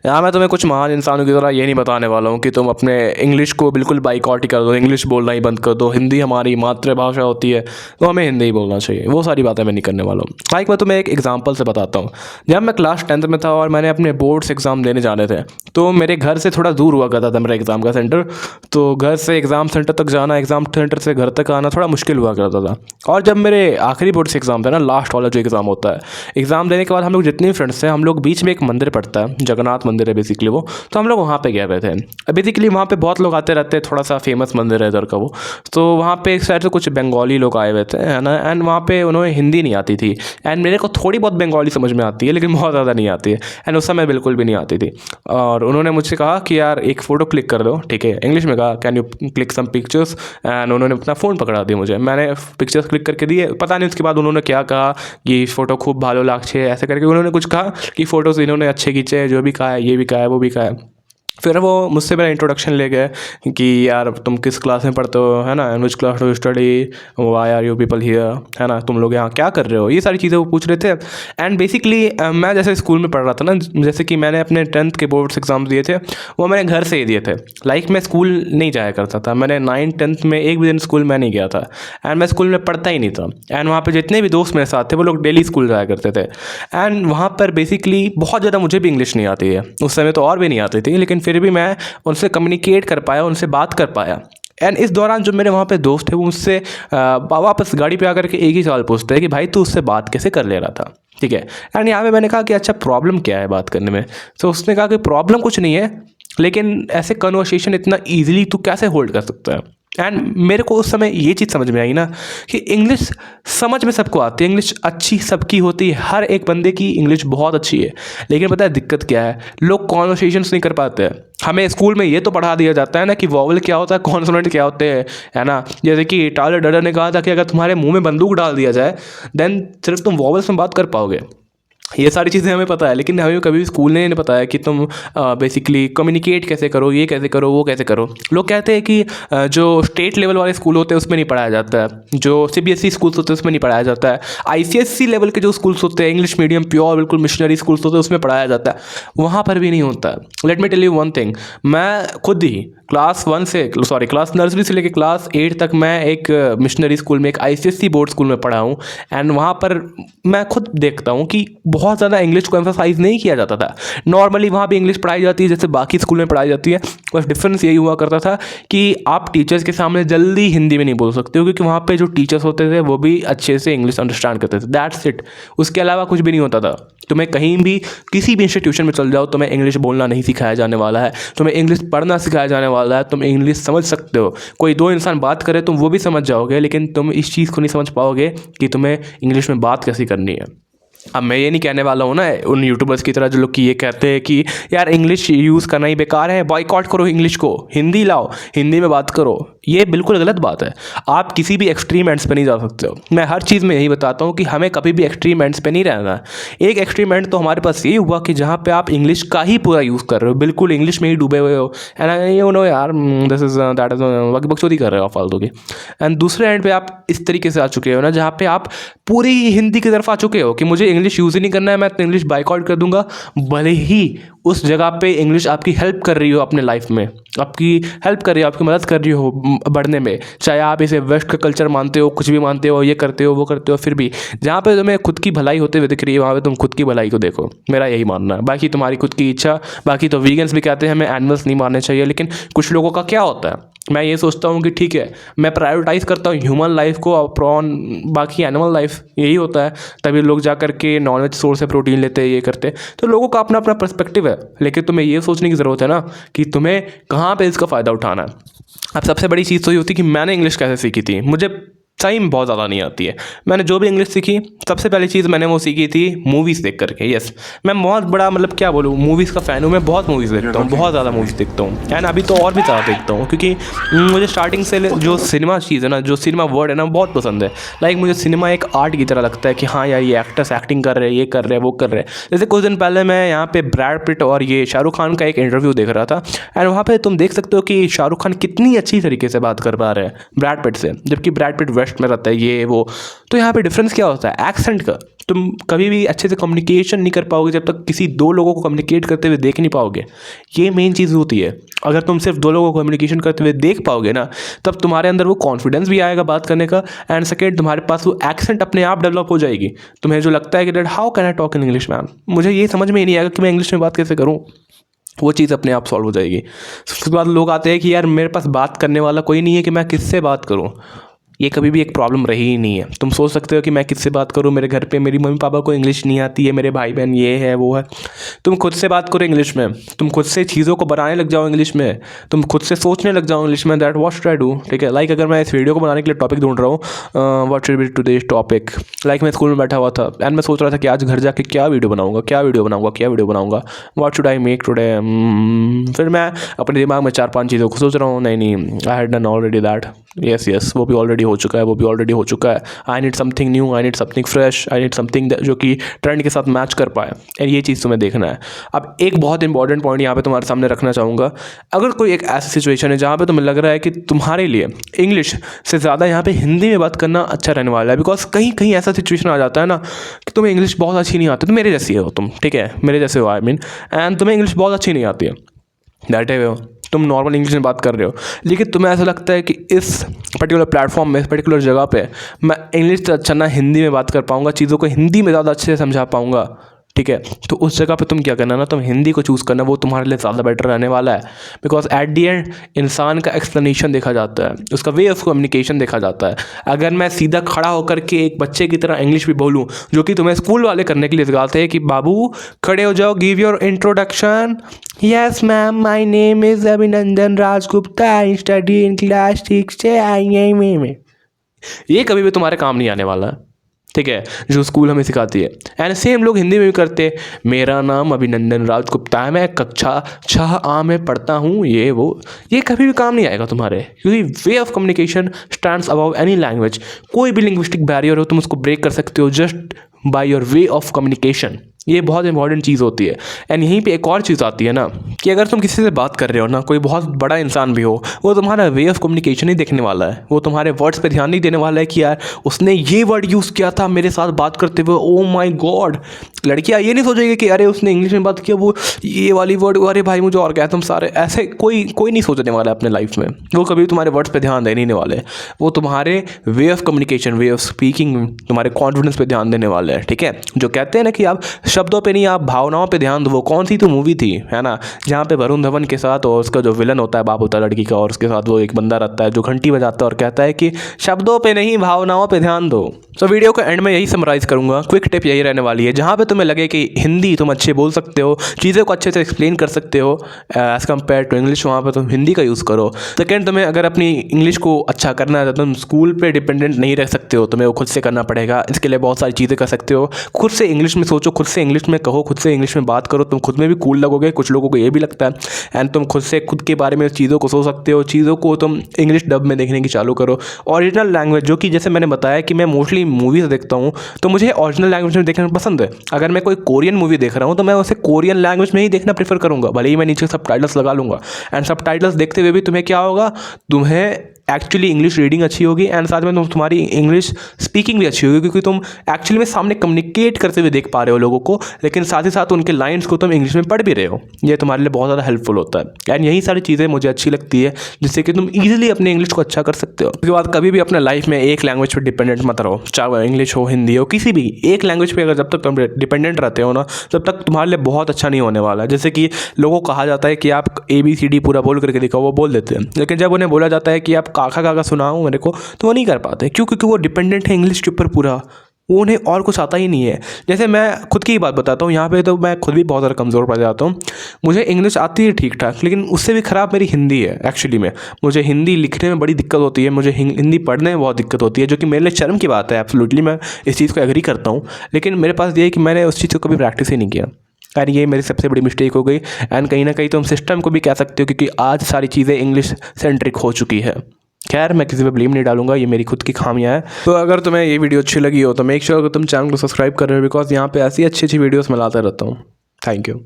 यहाँ मैं तुम्हें कुछ महान इंसानों की तरह ये नहीं बताने वाला हूँ कि तुम अपने इंग्लिश को बिल्कुल बाइकआउट ही कर दो, इंग्लिश बोलना ही बंद कर दो, हिंदी हमारी मातृभाषा होती है तो हमें हिंदी ही बोलना चाहिए। वो सारी बातें मैं नहीं करने वाला हूँ। लाइक मैं तुम्हें एक एग्जांपल से बताता हूँ। जब मैं क्लास 10th में था और मैंने अपने बोर्ड्स एग्ज़ाम देने जाने थे, तो मेरे घर से थोड़ा दूर हुआ करता था मेरा एग्ज़ाम का सेंटर। तो घर से एग्ज़ाम सेंटर तक जाना, एग्ज़ाम सेंटर से घर तक आना थोड़ा मुश्किल हुआ करता था। और जब मेरे आखिरी बोर्ड्स एग्ज़ाम था ना, लास्ट वाला जो एग्ज़ाम होता है, एग्ज़ाम देने के बाद हम लोग जितने भी फ्रेंड्स थे, हम लोग बीच में एक मंदिर पड़ता है, जगन्नाथ मंदिर है बेसिकली वो, तो हम लोग वहाँ पे गए हुए थे। बेसिकली वहाँ पे बहुत लोग आते रहते हैं, थोड़ा सा फेमस मंदिर है इधर का वो। तो वहाँ पे एक साइड से कुछ बंगाली लोग आए हुए थे, है ना, एंड वहाँ पे उन्हें हिंदी नहीं आती थी, एंड मेरे को थोड़ी बहुत बंगाली समझ में आती है लेकिन बहुत ज़्यादा नहीं आती है, एंड उस समय बिल्कुल भी नहीं आती थी। और उन्होंने मुझसे कहा कि यार एक फ़ोटो क्लिक कर दो, ठीक है, इंग्लिश में कहा can you click some pictures, and उन्होंने अपना फ़ोन पकड़ा दिया मुझे, मैंने पिक्चर्स क्लिक करके दिए। पता नहीं उसके बाद उन्होंने क्या कहा कि फ़ोटो खूब भालो लागछे, ऐसे करके उन्होंने कुछ कहा कि फ़ोटोज़ इन्होंने अच्छे खींचे, जो भी कहा है, ये भी कहा है, वो भी कहा है। फिर वो मुझसे मेरा इंट्रोडक्शन ले गए कि यार तुम किस क्लास में पढ़ते हो, है ना, in which class do study, why are you people here, है ना, तुम लोग यहाँ क्या कर रहे हो, ये सारी चीज़ें वो पूछ रहे थे। एंड बेसिकली मैं जैसे स्कूल में पढ़ रहा था ना, जैसे कि मैंने अपने 10th के बोर्ड्स एग्ज़ाम दिए थे, वो मैंने घर से ही दिए थे। लाइक मैं स्कूल नहीं जाया करता था, मैंने 9th 10th में एक भी दिन स्कूल मैं नहीं गया था, एंड मैं स्कूल में पढ़ता ही नहीं था। एंड वहाँ पर जितने भी दोस्त मेरे साथ थे वो लोग डेली स्कूल जाया करते थे। एंड वहाँ पर बेसिकली बहुत ज़्यादा मुझे भी इंग्लिश नहीं आती है, उस समय तो और भी नहीं आती थी, लेकिन फिर भी मैं उनसे कम्युनिकेट कर पाया, उनसे बात कर पाया। एंड इस दौरान जो मेरे वहाँ पे दोस्त थे वो मुझसे वापस गाड़ी पे आकर के एक ही सवाल पूछते हैं कि भाई तू उससे बात कैसे कर ले रहा था, ठीक है। एंड यहाँ पे मैंने कहा कि अच्छा प्रॉब्लम क्या है बात करने में। तो उसने कहा कि प्रॉब्लम कुछ नहीं है, लेकिन ऐसे कन्वर्सेशन इतना ईजिली तू कैसे होल्ड कर सकता है। एंड मेरे को उस समय ये चीज़ समझ में आई ना कि इंग्लिश समझ में सबको आती है, इंग्लिश अच्छी सबकी होती है, हर एक बंदे की इंग्लिश बहुत अच्छी है। लेकिन पता है दिक्कत क्या है, लोग कॉन्वर्सेशंस नहीं कर पाते हैं। हमें स्कूल में ये तो पढ़ा दिया जाता है ना कि वॉवल क्या होता है, कॉन्सोनेंट क्या होते हैं, है ना। जैसे कि टाइलर डर्डर ने कहा था कि अगर तुम्हारे मुंह में बंदूक डाल दिया जाए देन सिर्फ तुम वॉवल्स में बात कर पाओगे। ये सारी चीज़ें हमें पता है, लेकिन हमें कभी भी स्कूल ने नहीं बताया कि तुम बेसिकली कम्युनिकेट कैसे करो, ये कैसे करो, वो कैसे करो। लोग कहते हैं कि जो स्टेट लेवल वाले स्कूल होते हैं उसमें नहीं पढ़ाया जाता है, जो सीबीएसई स्कूल्स होते हैं उसमें नहीं पढ़ाया जाता है, आईसीएसई लेवल के जो स्कूल्स होते हैं, इंग्लिश मीडियम प्योर बिल्कुल मिशनरी स्कूल्स होते हैं, उसमें पढ़ाया जाता है, वहाँ पर भी नहीं होता है। Let me tell you one thing, मैं खुद ही क्लास नर्सरी से लेकर क्लास 8 तक मैं एक मिशनरी स्कूल में, एक आईसीएसई बोर्ड स्कूल में पढ़ा हूँ। एंड वहाँ पर मैं खुद देखता हूँ कि बहुत ज़्यादा इंग्लिश को एम्फसाइज नहीं किया जाता था। नॉर्मली वहाँ भी इंग्लिश पढ़ाई जाती है जैसे बाकी स्कूल में पढ़ाई जाती है, बस डिफरेंस यही हुआ करता था कि आप टीचर्स के सामने जल्दी हिंदी में नहीं बोल सकते हो, क्योंकि वहाँ पे जो टीचर्स होते थे वो भी अच्छे से इंग्लिश अंडरस्टैंड करते थे, दैट्स इट। उसके अलावा कुछ भी नहीं होता था। तुम्हें कहीं भी किसी भी इंस्टीट्यूशन में चल जाओ, तुम्हें इंग्लिश बोलना नहीं सिखाया जाने वाला है, तुम्हें इंग्लिश पढ़ना सिखाया जाने वाला है। तुम इंग्लिश समझ सकते हो, कोई दो इंसान बात करे तुम वो भी समझ जाओगे, लेकिन तुम इस चीज़ को नहीं समझ पाओगे कि तुम्हें इंग्लिश में बात कैसे करनी है। अब मैं ये नहीं कहने वाला हूँ ना उन यूट्यूबर्स की तरह जो लोग कि ये कहते हैं कि यार इंग्लिश यूज़ करना ही बेकार है, बॉयकॉट करो इंग्लिश को, हिंदी लाओ, हिंदी में बात करो। ये बिल्कुल गलत बात है। आप किसी भी एक्सट्रीम एंड्स पे नहीं जा सकते हो। मैं हर चीज़ में यही बताता हूँ कि हमें कभी भी एक्सट्रीम एंड्स पे नहीं रहना है। एक एक्सट्रीम एंड तो हमारे पास ये हुआ कि जहाँ पे आप इंग्लिश का ही पूरा यूज़ कर रहे हो, बिल्कुल इंग्लिश में ही डूबे हुए हो, एंड यू नो यार दिस इज दैट इज बकचोदी कर रहे हो फालतू की। एंड दूसरे एंड पे आप इस तरीके से आ चुके हो ना, जहाँ पे आप पूरी हिंदी की तरफ आ चुके हो कि मुझे इंग्लिश यूज़ ही नहीं करना है, मैं तो इंग्लिश बाइकआउट कर दूंगा। भले ही उस जगह पे इंग्लिश आपकी हेल्प कर रही हो अपने लाइफ में, आपकी हेल्प कर रही हो, आपकी मदद कर रही हो बढ़ने में, चाहे आप इसे वेस्ट का कल्चर मानते हो, कुछ भी मानते हो, ये करते हो, वो करते हो, फिर भी जहाँ पे तुम्हें खुद की भलाई होते हुए दिख रही है वहाँ पे तुम खुद की भलाई को देखो। मेरा यही मानना है। बाकी तुम्हारी खुद की इच्छा, बाकी तो वीगन्स भी कहते हैं हमें एनिमल्स नहीं मारने चाहिए, लेकिन कुछ लोगों का क्या होता है, मैं ये सोचता हूँ कि ठीक है मैं प्रायोरिटाइज़ करता हूँ ह्यूमन लाइफ को अपॉन बाकी एनिमल लाइफ, यही होता है। तभी लोग जा करके नॉनवेज सोर्स से प्रोटीन लेते हैं, ये करते हैं। तो लोगों का अपना अपना पर्सपेक्टिव है, लेकिन तुम्हें ये सोचने की ज़रूरत है ना कि तुम्हें कहाँ पे इसका फ़ायदा उठाना है। अब सबसे बड़ी चीज़ तो ये होती है कि मैंने इंग्लिश कैसे सीखी थी। मुझे सही में बहुत ज़्यादा नहीं आती है। मैंने जो भी इंग्लिश सीखी, सबसे पहली चीज़ मैंने वो सीखी थी मूवीज़ देख करके। यस, मैं बहुत बड़ा मतलब क्या बोलूँ, मूवीज़ का फ़ैन हूँ। मैं बहुत मूवीज़ देखता हूँ, बहुत ज़्यादा मूवीज़ देखता हूँ, एंड अभी तो और भी ज़्यादा देखता हूँ, क्योंकि मुझे स्टार्टिंग से जो सिनेमा चीज़ है ना, जो सिनेमा वर्ड है ना, बहुत पसंद है। लाइक मुझे सिनेमा एक आर्ट की तरह लगता है कि हाँ यार ये एक्टर्स एक्टिंग कर रहे हैं, ये कर रहे हैं, वो कर रहे हैं। जैसे कुछ दिन पहले मैं यहाँ पे ब्रैड पिट और ये शाहरुख खान का एक इंटरव्यू देख रहा था, एंड वहाँ पे तुम देख सकते हो कि शाहरुख खान कितनी अच्छी तरीके से बात कर पा रहे हैं ब्रैड पिट से, जबकि ब्रैड पिट वेस्ट वेस्ट में रहता है ये वो। तो यहाँ पे डिफरेंस क्या होता है? एक्सेंट का। तुम कभी भी अच्छे से कम्युनिकेशन नहीं कर पाओगे जब तक किसी दो लोगों को कम्युनिकेट करते हुए देख नहीं पाओगे। ये मेन चीज़ होती है। अगर तुम सिर्फ दो लोगों को कम्युनिकेशन करते हुए देख पाओगे ना, तब तुम्हारे अंदर वो कॉन्फिडेंस भी आएगा बात करने का, एंड सेकेंड तुम्हारे पास वो एक्सेंट अपने आप डेवलप हो जाएगी। तुम्हें जो लगता है कि that how can I talk in English man, मुझे ये समझ में ही नहीं आएगा कि मैं इंग्लिश में बात कैसे करूँ, वो चीज़ अपने आप सॉल्व हो जाएगी। उसके बाद लोग आते हैं कि यार मेरे पास बात करने वाला कोई नहीं है कि मैं किससे बात करूँ। ये कभी भी एक प्रॉब्लम रही ही नहीं है। तुम सोच सकते हो कि मैं किससे बात करूँ, मेरे घर पे मेरी मम्मी पापा को इंग्लिश नहीं आती है, मेरे भाई बहन ये है वो है। तुम खुद से बात करो इंग्लिश में, तुम खुद से चीज़ों को बनाने लग जाओ इंग्लिश में, तुम खुद से सोचने लग जाओ इंग्लिश में, that what should I do. ठीक है, लाइक अगर मैं इस वीडियो को बनाने के लिए टॉपिक ढूंढ रहा हूँ, what should be today's topic, like मैं स्कूल में बैठा हुआ था एंड मैं सोच रहा था कि आज घर जाके क्या वीडियो बनाऊँगा, what should I make today. फिर मैं अपने दिमाग में 4-5 चीज़ों को सोच रहा हूँ, नहीं I had done already that, yes वो भी ऑलरेडी हो चुका है, I need something new, I need something fresh, I need something जो कि ट्रेंड के साथ मैच कर पाए। एंड ये चीज़ तुम्हें देखना है। अब एक बहुत इंपॉर्टेंट पॉइंट यहाँ पे तुम्हारे सामने रखना चाहूँगा। अगर कोई एक ऐसी सिचुएशन है जहाँ पे तुम्हें लग रहा है कि तुम्हारे लिए इंग्लिश से ज़्यादा यहाँ पे हिंदी में बात करना अच्छा रहने वाला है, बिकॉज कहीं कहीं ऐसा सिचुएशन आ जाता है ना कि तुम्हें इंग्लिश बहुत अच्छी नहीं आती, तो मेरे जैसी हो तुम, ठीक है, मेरे जैसे हो आई मीन, एंड तुम्हें इंग्लिश बहुत अच्छी नहीं आती है, दैट है वो, तुम नॉर्मल इंग्लिश में बात कर रहे हो, लेकिन तुम्हें ऐसा लगता है कि इस पर्टिकुलर प्लेटफॉर्म में, इस पर्टिकुलर जगह पे मैं इंग्लिश से अच्छा ना हिंदी में बात कर पाऊँगा, चीज़ों को हिंदी में ज़्यादा अच्छे से समझा पाऊँगा। ठीक है, तो उस जगह पे तुम क्या करना ना, तुम हिंदी को चूज़ करना, वो तुम्हारे लिए ज़्यादा बेटर रहने वाला है। बिकॉज एट दी एंड इंसान का एक्सप्लेनेशन देखा जाता है, उसका वे ऑफ कम्युनिकेशन देखा जाता है। अगर मैं सीधा खड़ा होकर के एक बच्चे की तरह इंग्लिश भी बोलूँ, जो कि तुम्हें स्कूल वाले करने के लिए सिखाते हैं कि बाबू खड़े हो जाओ, give your introduction, yes ma'am my name is Abhinandan Rajgupta, I study in class 6 में, ये कभी भी तुम्हारे काम नहीं आने वाला है। ठीक है, जो स्कूल हमें सिखाती है। एंड सेम लोग हिंदी में भी करते हैं, मेरा नाम अभिनंदन राजगुप्ता है, मैं कक्षा 6A में पढ़ता हूँ, ये वो, ये कभी भी काम नहीं आएगा तुम्हारे, क्योंकि way of communication stands above any language. कोई भी लिंग्विस्टिक बैरियर हो तुम उसको ब्रेक कर सकते हो just by your way of communication. ये बहुत इंपॉर्टेंट चीज़ होती है। एंड यहीं पे एक और चीज़ आती है ना कि अगर तुम किसी से बात कर रहे हो ना, कोई बहुत बड़ा इंसान भी हो, वो तुम्हारा वे ऑफ कम्युनिकेशन ही देखने वाला है, वो तुम्हारे वर्ड्स पे ध्यान नहीं देने वाला है कि यार उसने ये वर्ड यूज़ किया था मेरे साथ बात करते हुए, ओ माय गॉड। लड़कियाँ ये नहीं सोचेगी कि अरे उसने इंग्लिश में बात किया, वो ये वाली वर्ड, अरे भाई मुझे और क्या, तुम सारे ऐसे कोई नहीं सोचने वाला है अपने लाइफ में। वो कभी तुम्हारे वर्ड्स पे ध्यान देने नहीं वाले, वो तुम्हारे way of communication, way of speaking, तुम्हारे कॉन्फिडेंस पे ध्यान देने वाले हैं। ठीक है, जो कहते हैं ना कि आप शब्दों पे नहीं, आप भावनाओं पे ध्यान दो। वो कौन सी तो मूवी थी, है ना, जहाँ पे वरुण धवन के साथ और उसका जो विलन होता है, बाप होता है लड़की का, और उसके साथ वो एक बंदा रहता है जो घंटी बजाता है और कहता है कि शब्दों पे नहीं भावनाओं पे ध्यान दो। तो वीडियो के एंड में यही समराइज़ करूँगा, क्विक टिप यही रहने वाली है, जहाँ पे तुम्हें लगे कि हिंदी तुम अच्छे बोल सकते हो, चीज़ों को अच्छे से एक्सप्लेन कर सकते हो एज़ कम्पेयर टू इंग्लिश, वहाँ पर तुम हिंदी का यूज़ करो। सेकेंड, तुम्हें अगर अपनी इंग्लिश को अच्छा करना है तो तुम स्कूल पर डिपेंडेंट नहीं रह सकते हो, तुम्हें वो खुद से करना पड़ेगा। इसके लिए बहुत सारी चीज़ें कर सकते हो, खुद से इंग्लिश में सोचो, खुद से इंग्लिश में कहो, खुद से इंग्लिश में बात करो, तुम खुद में भी कूल लगोगे, कुछ लोगों को ये भी लगता है। एंड तुम खुद से खुद के बारे में चीज़ों को सोच सकते हो, चीज़ों को तुम इंग्लिश डब में देखने की चालू करो। ओरिजिनल लैंग्वेज, जो कि जैसे मैंने बताया कि मैं मोस्टली मूवीज़ देखता हूँ, तो मुझे ओरिजिनल लैंग्वेज में देखना पसंद है। अगर मैं कोई कोरियन मूवी देख रहा हूँ तो मैं उसे कोरियन लैंग्वेज में ही देखना प्रेफर करूँगा, भले ही मैं नीचे सबटाइटल्स लगा लूँगा। एंड सबटाइटल्स देखते हुए भी तुम्हें क्या होगा, तुम्हें एक्चुअली इंग्लिश रीडिंग अच्छी होगी एंड साथ में तुम्हारी इंग्लिश स्पीकिंग भी अच्छी होगी, क्योंकि तुम एक्चुअली में सामने कम्युनिकेट करते हुए देख पा रहे हो लोगों को, लेकिन साथ ही साथ उनके लाइंस को तुम इंग्लिश में पढ़ भी रहे हो। ये तुम्हारे लिए बहुत ज़्यादा हेल्पफुल होता है। एंड यही सारी चीज़ें मुझे अच्छी लगती है, जिससे कि तुम ईजिली अपने इंग्लिश को अच्छा कर सकते हो। उसके बाद कभी भी अपने लाइफ में एक लैंग्वेज पर डिपेंडेंट मत रहो, चाहे वो इंग्लिश हो, हिंदी हो, किसी भी एक लैंग्वेज पर अगर जब तक तुम डिपेंडेंट रहते हो ना, तब तक तुम्हारे लिए बहुत अच्छा नहीं होने वाला है। जैसे कि लोगों को कहा जाता है कि आप ABCD पूरा बोल करके दिखाओ, वो बोल देते हैं, लेकिन जब उन्हें बोला जाता है कि आप काका काका सुनाओ मेरे को, तो वो नहीं कर पाते। क्यों? क्योंकि वो डिपेंडेंट है इंग्लिश के ऊपर पूरा, वो उन्हें और कुछ आता ही नहीं है। जैसे मैं खुद की ही बात बताता हूँ यहाँ पे, तो मैं खुद भी बहुत ज़्यादा कमज़ोर पड़ जाता हूँ। मुझे इंग्लिश आती है ठीक ठाक, लेकिन उससे भी ख़राब मेरी हिंदी है। एक्चुअली में मुझे हिंदी लिखने में बड़ी दिक्कत होती है, मुझे हिंदी पढ़ने में बहुत दिक्कत होती है, जो कि मेरे लिए शर्म की बात है। एब्सोल्युटली मैं इस चीज़ को एग्री करता हूँ, लेकिन मेरे पास ये है कि मैंने उस चीज़ को कभी प्रैक्टिस ही नहीं किया। यार ये मेरी सबसे बड़ी मिस्टेक हो गई। एंड कहीं ना कहीं तुम सिस्टम को भी कह सकते हो, क्योंकि आज सारी चीज़ें इंग्लिश सेंट्रिक हो चुकी है। खैर मैं किसी पे ब्लेम नहीं डालूंगा, ये मेरी खुद की खामियां है। तो अगर तुम्हें ये वीडियो अच्छी लगी हो तो मेक श्योर कि तुम चैनल को सब्सक्राइब कर रहे हो, बिकॉज यहाँ पे ऐसी अच्छी वीडियोस मैं लाता रहता हूँ। Thank you.